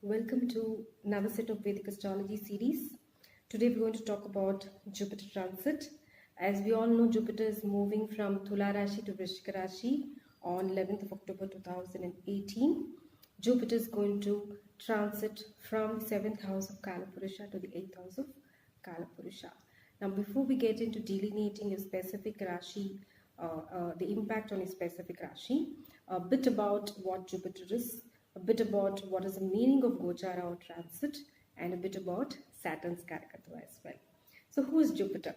Welcome to another set of Vedic astrology series. Today we're going to talk about Jupiter transit. As we all know, Jupiter is moving from Tula Rashi to Vrishika Rashi on 11th of October 2018. Jupiter is going to transit from 7th house of Kalapurusha to the 8th house of Kalapurusha. Now, before we get into delineating a specific Rashi, the impact on a specific Rashi, a bit about what Jupiter is, a bit about what is the meaning of Gochara or transit, and a bit about Saturn's Karakatva as well. So who is Jupiter?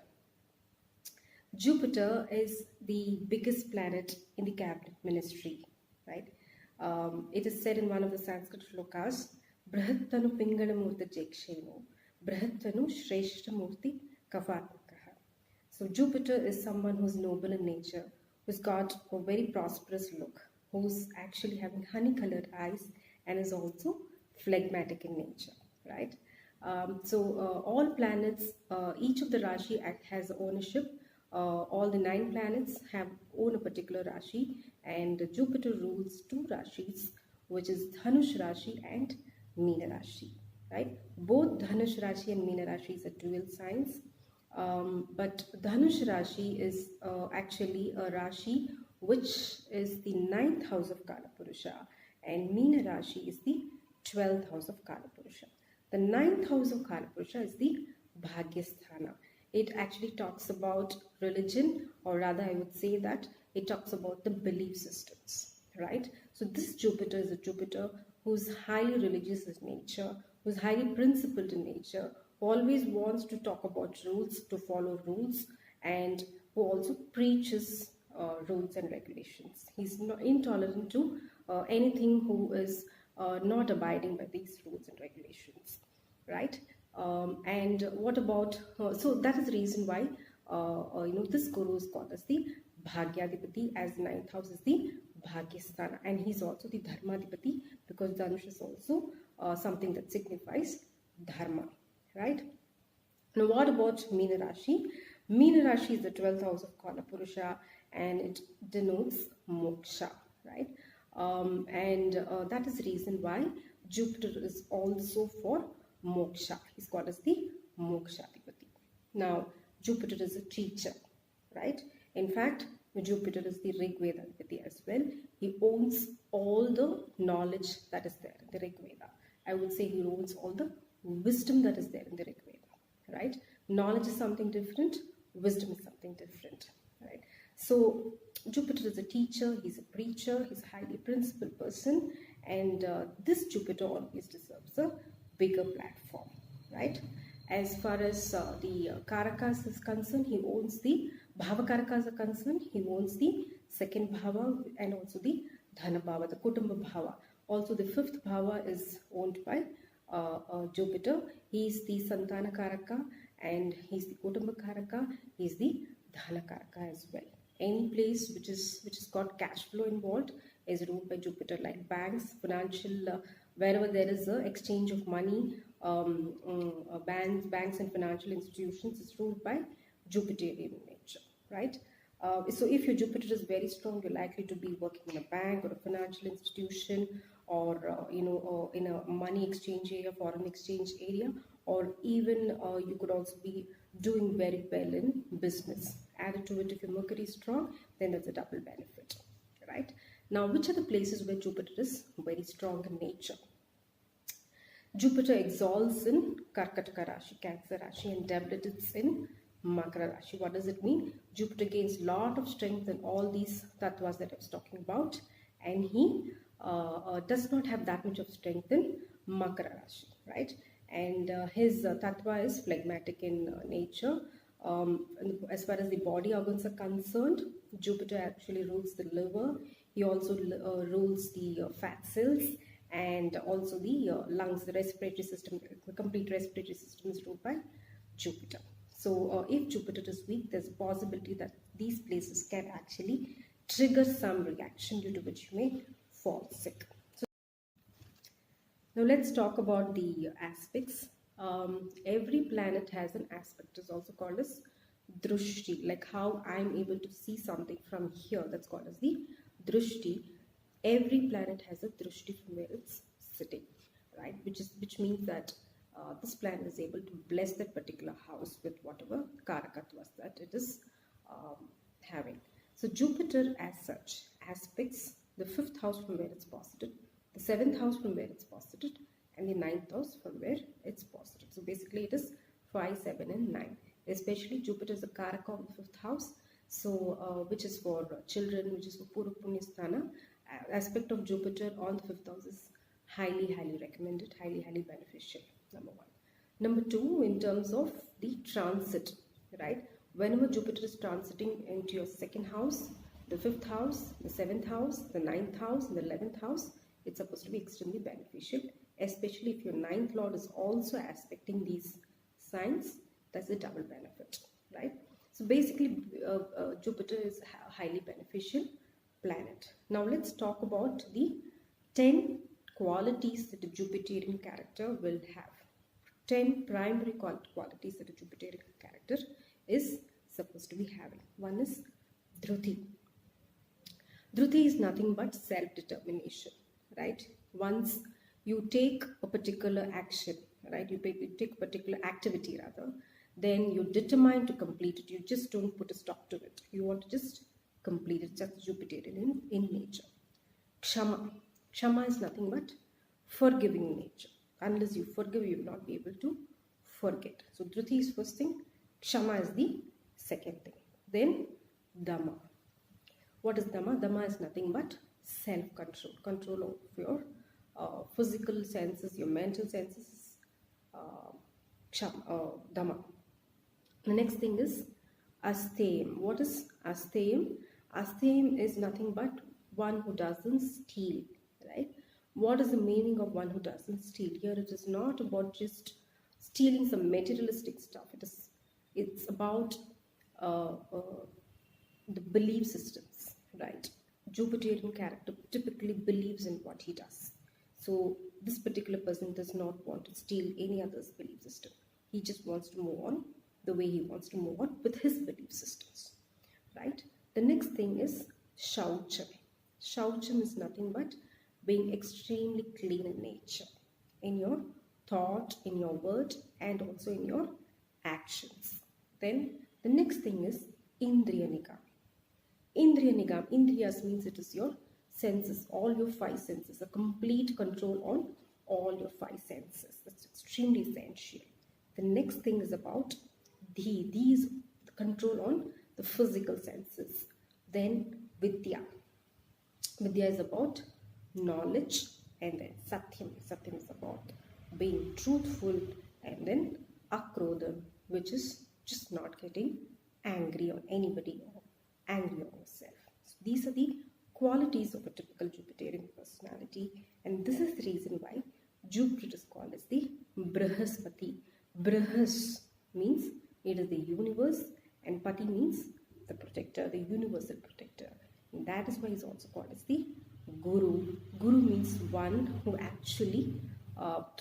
Jupiter is the biggest planet in the cabinet ministry, right? It is said in one of the Sanskrit shlokas, Brahattanu Pingalamurti Jeksheno, Brahattanu Shreshtamurti Kavatmakaha. So Jupiter is someone who's noble in nature, who's got a very prosperous look, who's actually having honey-colored eyes and is also phlegmatic in nature, right? All planets, each of the Rashi has ownership. All the 9 planets own a particular Rashi, and Jupiter rules 2 Rashis, which is Dhanush Rashi and Meena Rashi, right? Both Dhanush Rashi and Meena Rashi is a dual signs, but Dhanush Rashi is actually a Rashi which is the 9th house of Kalapurusha, and Meena Rashi is the 12th house of Kalapurusha. The 9th house of Kalapurusha is the Bhagyasthana. It actually talks about religion, or rather I would say that it talks about the belief systems, right? So this Jupiter is a Jupiter who's highly religious in nature, who's highly principled in nature, who always wants to talk about rules, to follow rules, and who also preaches rules and regulations. He's not intolerant to anything who is not abiding by these rules and regulations, right? And what about, so that is the reason why, this guru is called as the Bhagyadipati, as 9th house is the Bhagyasthana, and he's also the Dharmadipati, because Dhanush is also something that signifies Dharma, right? Now, what about Meena Rashi? Meena Rashi is the 12th house of Kalapurusha, and it denotes moksha, right? That is the reason why Jupiter is also for moksha. He's called as the Mokshadipati. Now, Jupiter is a teacher, right? In fact, Jupiter is the Rig Veda Adipati as well. He owns all the knowledge that is there in the Rig Veda. I would say he owns all the wisdom that is there in the Rig Veda, right? Knowledge is something different, wisdom is something different, right? So Jupiter is a teacher, he's a preacher, he's a highly principled person, and this Jupiter always deserves a bigger platform, right? As far as the Karakas is concerned, he owns the Bhava Karakas are concerned, he owns the 2nd Bhava and also the Dhana Bhava, the Kutumba Bhava. Also the 5th Bhava is owned by Jupiter. He's the Santana Karaka and he's the Kutumba Karaka, he's the Dhana Karaka as well. Any place which is got cash flow involved is ruled by Jupiter, like banks, financial, wherever there is a exchange of money, banks and financial institutions is ruled by Jupiterian nature, right? So if your Jupiter is very strong, you're likely to be working in a bank or a financial institution, or in a money exchange area, foreign exchange area, or even you could also be doing very well in business. Added to it, if your Mercury is strong, then that's a double benefit, right? Now, which are the places where Jupiter is very strong in nature? Jupiter exalts in Karkataka Rashi, Cancer Rashi, and debilitates in Makara Rashi. What does it mean? Jupiter gains a lot of strength in all these tattvas that I was talking about, and he does not have that much of strength in Makara Rashi, right? And his tattva is phlegmatic in nature. As far as the body organs are concerned, Jupiter actually rules the liver. He also rules the fat cells, and also the lungs, the respiratory system. The complete respiratory system is ruled by Jupiter. So if Jupiter is weak, there's a possibility that these places can actually trigger some reaction, due to which you may fall sick. So now let's talk about the aspects. Every planet has an aspect. It's also called as drushti, like how I'm able to see something from here. That's called as the drushti. Every planet has a drushti from where it's sitting, right? Which means that this planet is able to bless that particular house with whatever karakatvas that it is having. So Jupiter as such aspects the 5th house from where it's posited, the 7th house from where it's posited, and the 9th house from where it's posited. So basically it is 5, 7 and 9. Especially Jupiter is a karaka of the 5th house, so which is for children, which is for Purva Punya Sthana. Aspect of Jupiter on the 5th house is highly recommended, highly beneficial, number 1. Number 2, in terms of the transit, right? Whenever Jupiter is transiting into your 2nd house, the 5th house, the 7th house, the 9th house, and the 11th house, it's supposed to be extremely beneficial, especially if your 9th lord is also aspecting these signs. That's a double benefit, right? So basically, Jupiter is a highly beneficial planet. Now let's talk about the 10 qualities that a Jupiterian character will have. 10 primary qualities that a Jupiterian character is supposed to be having. One is Dhruti. Dhruti is nothing but self-determination, right? Once you take a particular action, right? You take a particular activity rather, then you're determined to complete it. You just don't put a stop to it. You want to just complete it. Just Jupiterian in nature. Kshama. Kshama is nothing but forgiving nature. Unless you forgive, you will not be able to forget. So Dhruti is first thing. Kshama is the second thing. Then Dhamma. What is Dhamma? Dhamma is nothing but self-control. Control of your physical senses, your mental senses. Dhamma. The next thing is Asteyam. What is Asteyam? Asteyam is nothing but one who doesn't steal, right? What is the meaning of one who doesn't steal? Here it is not about just stealing some materialistic stuff. It's about the belief systems, right? Jupiterian character typically believes in what he does. So this particular person does not want to steal any other's belief system. He just wants to move on the way he wants to move on with his belief systems, right? The next thing is Shaucham. Shaucham is nothing but being extremely clean in nature, in your thought, in your word, and also in your actions. Then the next thing is Indriya Nigam. Indriya Nigam, Indriyas means it is your senses, all your 5 senses, a complete control on all your 5 senses. That's extremely essential. The next thing is about these control on the physical senses. Then Vidya. Vidya is about knowledge, and then Satyam. Satyam is about being truthful, and then Akrodha, which is just not getting angry on anybody or angry on yourself. So these are the qualities of a typical Jupiterian personality, and this is the reason why Jupiter is called as the Brihaspati. Brihas means it is the universe, and Pati means the protector, the universal protector. And that is why he is also called as the Guru. Guru means one who actually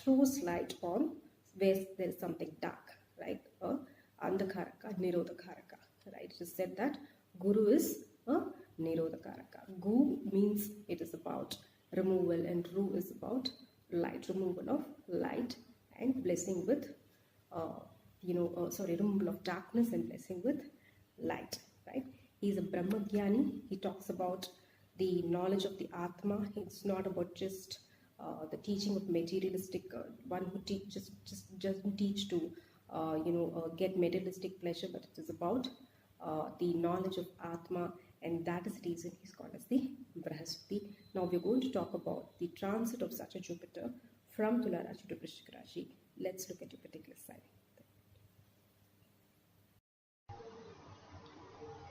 throws light on where there is something dark, right? Andhakaraka, Nirodhakaraka, right? It is said that Guru is a Nirodhakaraka. Gu means it is about removal, and Ru is about light, removal of light and blessing with, removal of darkness and blessing with light, right? He is a Brahmagyani. He talks about the knowledge of the Atma. It's not about just the teaching of materialistic, one who just doesn't teach to get materialistic pleasure, but it is about the knowledge of Atma, and that is the reason he's called as the Brihaspati. Now we're going to talk about the transit of such a Jupiter from Tula Rashi to Vrishchika Rashi. Let's look at your particular sign.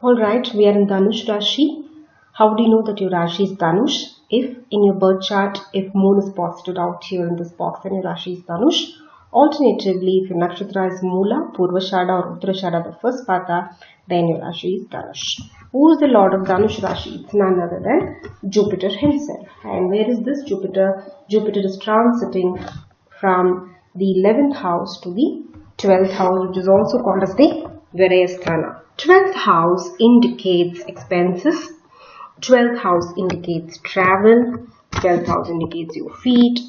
Alright, we are in Dhanush Rashi. How do you know that your Rashi is Dhanush? If in your birth chart, if Moon is posited out here in this box, then your Rashi is Dhanush. Alternatively, if your Nakshatra is Mula, Purvashada or Uttarashada, the first Pata, then your Rashi is Dhanush. Who is the Lord of Dhanush Rashi? It's none other than Jupiter himself. And where is this Jupiter? Jupiter is transiting from the 11th house to the 12th house, which is also called as the Virayasthana. 12th house indicates expenses. 12th house indicates travel. 12th house indicates your feet.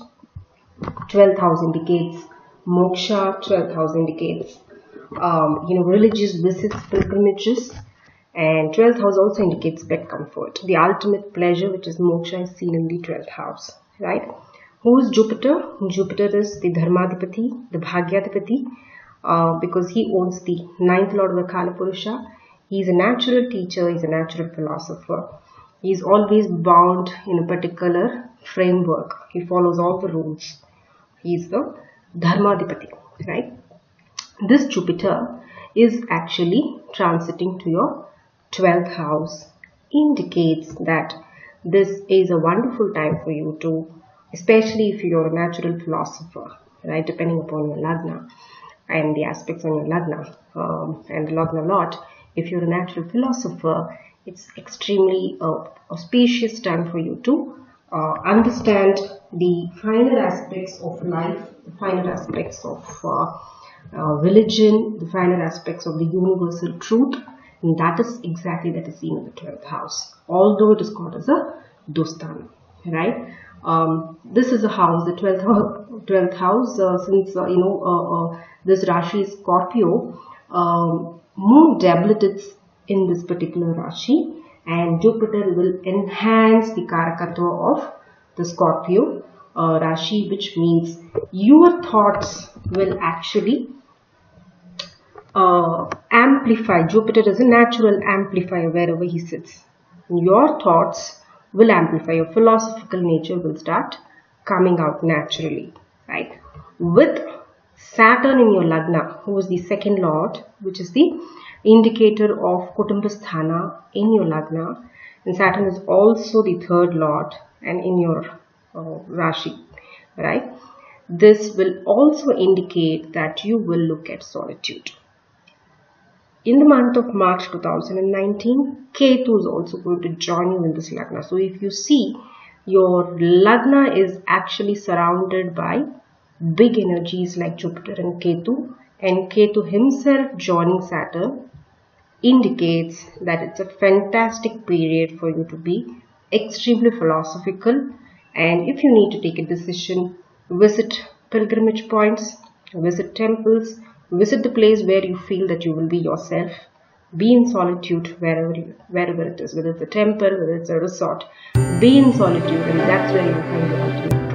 12th house indicates moksha, 12th house indicates religious visits, pilgrimages, and 12th house also indicates pet comfort. The ultimate pleasure, which is moksha, is seen in the 12th house, right? Who is Jupiter? Jupiter is the Dharmadipati, the Bhagyadipati, because he owns the 9th lord of the Kala Purusha. He is a natural teacher, he is a natural philosopher. He is always bound in a particular framework. He follows all the rules. He is the Dharmadipati, right? This Jupiter is actually transiting to your 12th house, indicates that this is a wonderful time for you to, especially if you're a natural philosopher, right, depending upon your lagna and the aspects on your lagna and the lagna lot. If you're a natural philosopher, it's extremely auspicious time for you to understand the finer aspects of life, the finer aspects of religion, the finer aspects of the universal truth, and that is seen in the 12th house, although it is called as a dostana, right? This is a house, the 12th house, since this Rashi is Scorpio, moon debilitates in this particular Rashi, and Jupiter will enhance the Karakatva of the Scorpio Rashi, which means your thoughts will actually amplify. Jupiter is a natural amplifier wherever he sits. Your thoughts will amplify. Your philosophical nature will start coming out naturally, right? With Saturn in your lagna, who is the second lord, which is the indicator of Kutumbasthana in your lagna, and Saturn is also the third lord and in your Rashi, right? This will also indicate that you will look at solitude. In the month of March 2019, Ketu is also going to join you in this lagna. So if you see, your lagna is actually surrounded by big energies like Jupiter and Ketu himself joining Saturn indicates that it's a fantastic period for you to be extremely philosophical, and if you need to take a decision, visit pilgrimage points, visit temples, visit the place where you feel that you will be yourself. Be in solitude wherever it is, whether it's a temple, whether it's a resort. Be in solitude, and that's where you will find your ultimate